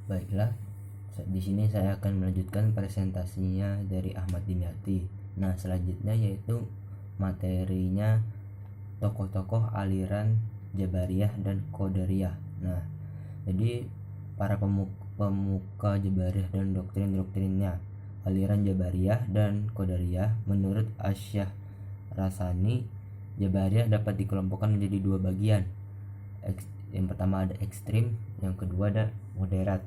Baiklah, di sini saya akan melanjutkan presentasinya dari Ahmad Dimyati. Nah, selanjutnya yaitu materinya tokoh-tokoh aliran Jabariyah dan Qadariyah. Nah, jadi para pemuka Jabariyah dan doktrin-doktrinnya. Aliran Jabariyah dan Qadariyah menurut Asy'ah Rasani, Jabariyah dapat dikelompokkan menjadi dua bagian. Yang pertama ada ekstrim, yang kedua ada moderat.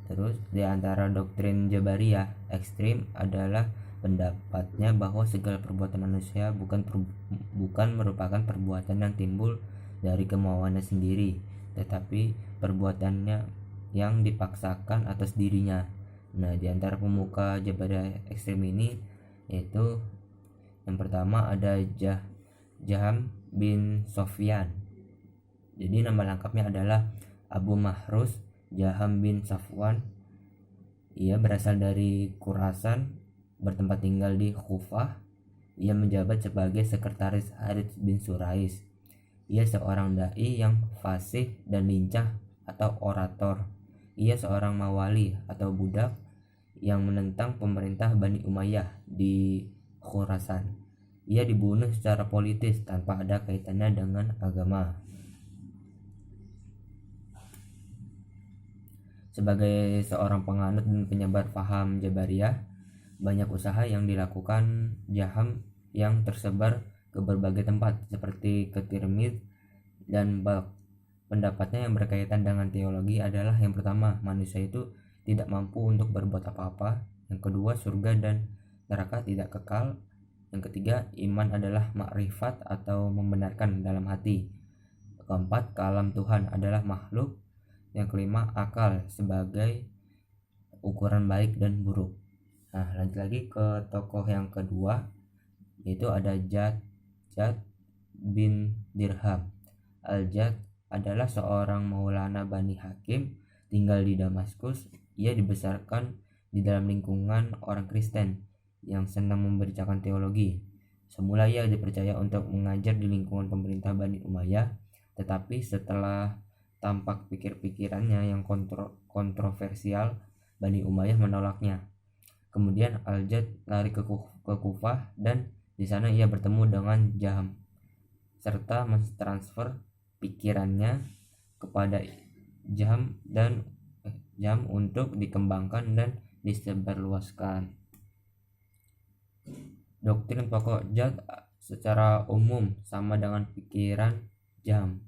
Terus di antara doktrin Jabariyah, ekstrim adalah pendapatnya bahwa segala perbuatan manusia bukan merupakan perbuatan yang timbul dari kemauannya sendiri, tetapi perbuatannya yang dipaksakan atas dirinya. Nah, di antara pemuka Jabariyah ekstrim ini yaitu yang pertama ada Jaham bin Sofyan. Jadi nama lengkapnya adalah Abu Mahrus Jaham bin Safwan. Ia berasal dari Khurasan, bertempat tinggal di Kufah. Ia menjabat sebagai sekretaris Harits bin Surais. Ia seorang dai yang fasih dan lincah atau orator. Ia seorang mawali atau budak yang menentang pemerintah Bani Umayyah di Khurasan. Ia dibunuh secara politis tanpa ada kaitannya dengan agama. Sebagai seorang penganut dan penyebar paham Jabariyah, banyak usaha yang dilakukan Jaham yang tersebar ke berbagai tempat seperti ke Tirmidz dan Balkh. Pendapatnya yang berkaitan dengan teologi adalah yang pertama, manusia itu tidak mampu untuk berbuat apa-apa. Yang kedua, surga dan neraka tidak kekal. Yang ketiga, iman adalah makrifat atau membenarkan dalam hati. Keempat, kalam Tuhan adalah makhluk. Yang kelima, akal sebagai ukuran baik dan buruk. Nah, lanjut lagi ke tokoh yang kedua, yaitu ada Jad bin Dirham. Al-Jad adalah seorang maulana Bani Hakim, tinggal di Damaskus. Ia dibesarkan di dalam lingkungan orang Kristen yang senang memberitakan teologi. Semula ia dipercaya untuk mengajar di lingkungan pemerintah Bani Umayyah, tetapi setelah tampak pikir-pikirannya yang kontroversial, Bani Umayyah menolaknya. Kemudian Al-Jad lari ke Kufah dan di sana ia bertemu dengan Jaham serta mentransfer pikirannya kepada Jaham untuk dikembangkan dan disebarluaskan. Doktrin pokok Jad secara umum sama dengan pikiran Jaham.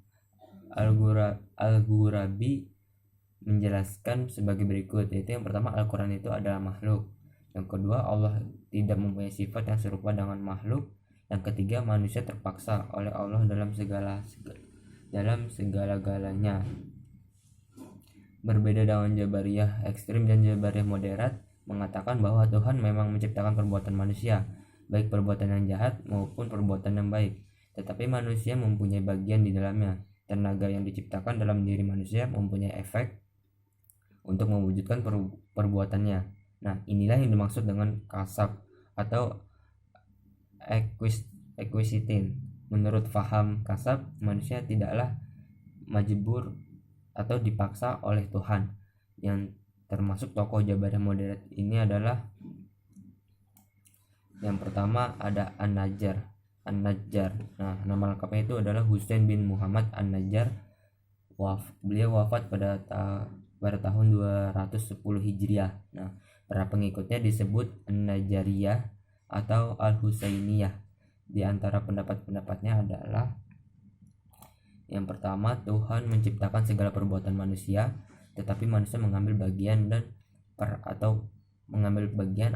Al-Ghurabi menjelaskan sebagai berikut, yaitu yang pertama, Al-Quran itu adalah makhluk. Yang kedua, Allah tidak mempunyai sifat yang serupa dengan makhluk. Yang ketiga, manusia terpaksa oleh Allah dalam segala-galanya. Berbeda dengan Jabariyah ekstrim dan Jabariyah moderat mengatakan bahwa Tuhan memang menciptakan perbuatan manusia, baik perbuatan yang jahat maupun perbuatan yang baik, tetapi manusia mempunyai bagian di dalamnya. Tenaga yang diciptakan dalam diri manusia mempunyai efek untuk mewujudkan perbuatannya. Nah, inilah yang dimaksud dengan kasab atau equisitin. Menurut faham kasab, manusia tidaklah majbur atau dipaksa oleh Tuhan. Yang termasuk tokoh Jabariyah moderat ini adalah yang pertama ada An-Najjar. Nah, nama lengkapnya itu adalah Husain bin Muhammad An-Najjar. Beliau wafat pada tahun 210 Hijriah. Nah, para pengikutnya disebut An-Najjariyah atau Al-Husainiyah. Di antara pendapat-pendapatnya adalah yang pertama, Tuhan menciptakan segala perbuatan manusia, tetapi manusia mengambil bagian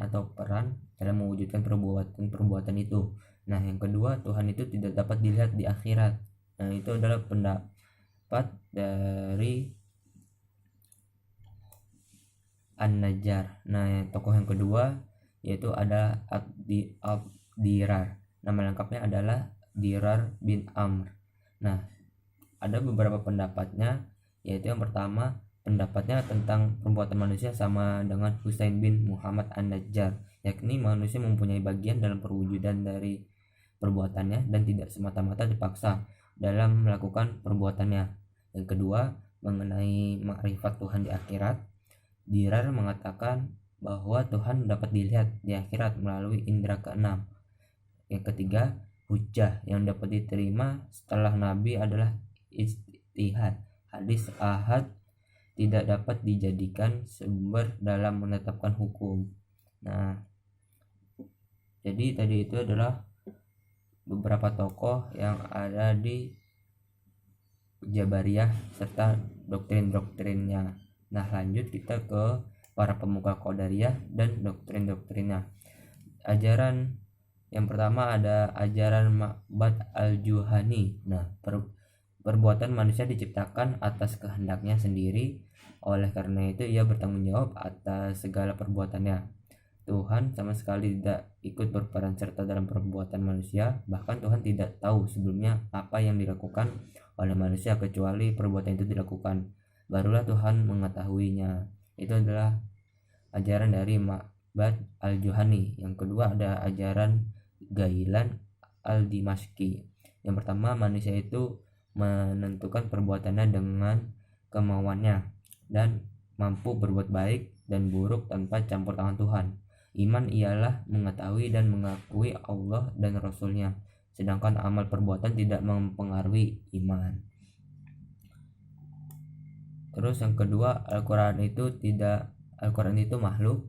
atau peran dalam mewujudkan perbuatan itu. Nah, yang kedua, Tuhan itu tidak dapat dilihat di akhirat. Nah, itu adalah pendapat dari An-Najjar. Nah, tokoh yang kedua yaitu ada Dirar. Nama lengkapnya adalah Dirar bin Amr. Nah, ada beberapa pendapatnya, yaitu yang pertama, pendapatnya tentang perbuatan manusia sama dengan Husain bin Muhammad An-Najjar, yakni manusia mempunyai bagian dalam perwujudan dari perbuatannya dan tidak semata-mata dipaksa dalam melakukan perbuatannya. Yang kedua, mengenai makrifat Tuhan di akhirat. Dirar mengatakan bahwa Tuhan dapat dilihat di akhirat melalui indera keenam. Yang ketiga, hujjah yang dapat diterima setelah Nabi adalah ijtihad. Hadis ahad tidak dapat dijadikan sumber dalam menetapkan hukum. Nah, jadi tadi itu adalah beberapa tokoh yang ada di Jabariyah serta doktrin-doktrinnya. Nah, lanjut kita ke para pemuka Qadariyah dan doktrin-doktrinnya. Ajaran yang pertama ada ajaran Ma'bad al-Juhani. Nah, perbuatan manusia diciptakan atas kehendaknya sendiri, oleh karena itu ia bertanggung jawab atas segala perbuatannya. Tuhan sama sekali tidak ikut berperan serta dalam perbuatan manusia, bahkan Tuhan tidak tahu sebelumnya apa yang dilakukan oleh manusia kecuali perbuatan itu dilakukan. Barulah Tuhan mengetahuinya. Itu adalah ajaran dari Ma'bad al-Juhani. Yang kedua ada ajaran Gailan al-Dimashqi. Yang pertama, manusia itu menentukan perbuatannya dengan kemauannya dan mampu berbuat baik dan buruk tanpa campur tangan Tuhan. Iman ialah mengetahui dan mengakui Allah dan Rasulnya, sedangkan amal perbuatan tidak mempengaruhi iman. Terus yang kedua, Al-Quran itu makhluk.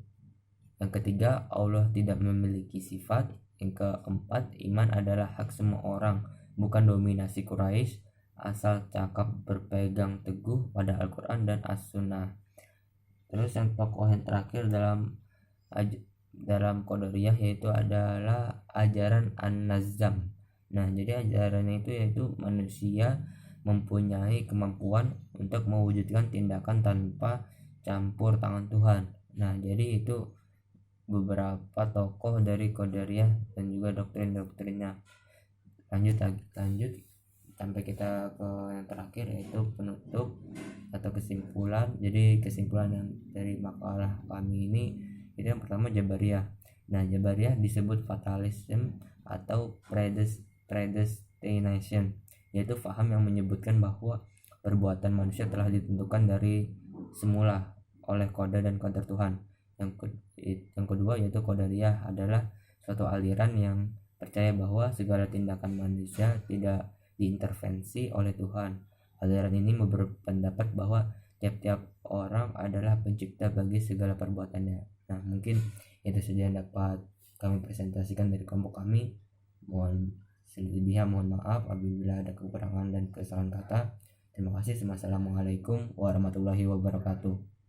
Yang ketiga, Allah tidak memiliki sifat. Yang keempat, iman adalah hak semua orang, bukan dominasi Quraisy, asal cakap berpegang teguh pada Al-Quran dan As-Sunnah. Terus yang tokoh yang terakhir dalam Qadariyah yaitu adalah ajaran An-Nazam. Nah, jadi ajarannya itu yaitu manusia mempunyai kemampuan untuk mewujudkan tindakan tanpa campur tangan Tuhan. Nah, jadi itu beberapa tokoh dari Qadariyah dan juga doktrin-doktrinnya. Lanjut sampai kita ke yang terakhir yaitu penutup atau kesimpulan. Jadi kesimpulan yang dari makalah kami ini itu yang pertama Jabariyah. Nah, Jabariyah disebut fatalism atau predestination, yaitu paham yang menyebutkan bahwa perbuatan manusia telah ditentukan dari semula oleh qada dan qadar Tuhan. Yang kedua yaitu Qadariyah adalah suatu aliran yang percaya bahwa segala tindakan manusia tidak diintervensi oleh Tuhan. Aliran ini berpendapat bahwa tiap-tiap orang adalah pencipta bagi segala perbuatannya. Nah, mungkin itu saja yang dapat kami presentasikan dari kelompok kami. Mohon selebihnya mohon maaf apabila ada kekurangan dan kesalahan kata. Terima kasih. Wassalamualaikum warahmatullahi wabarakatuh.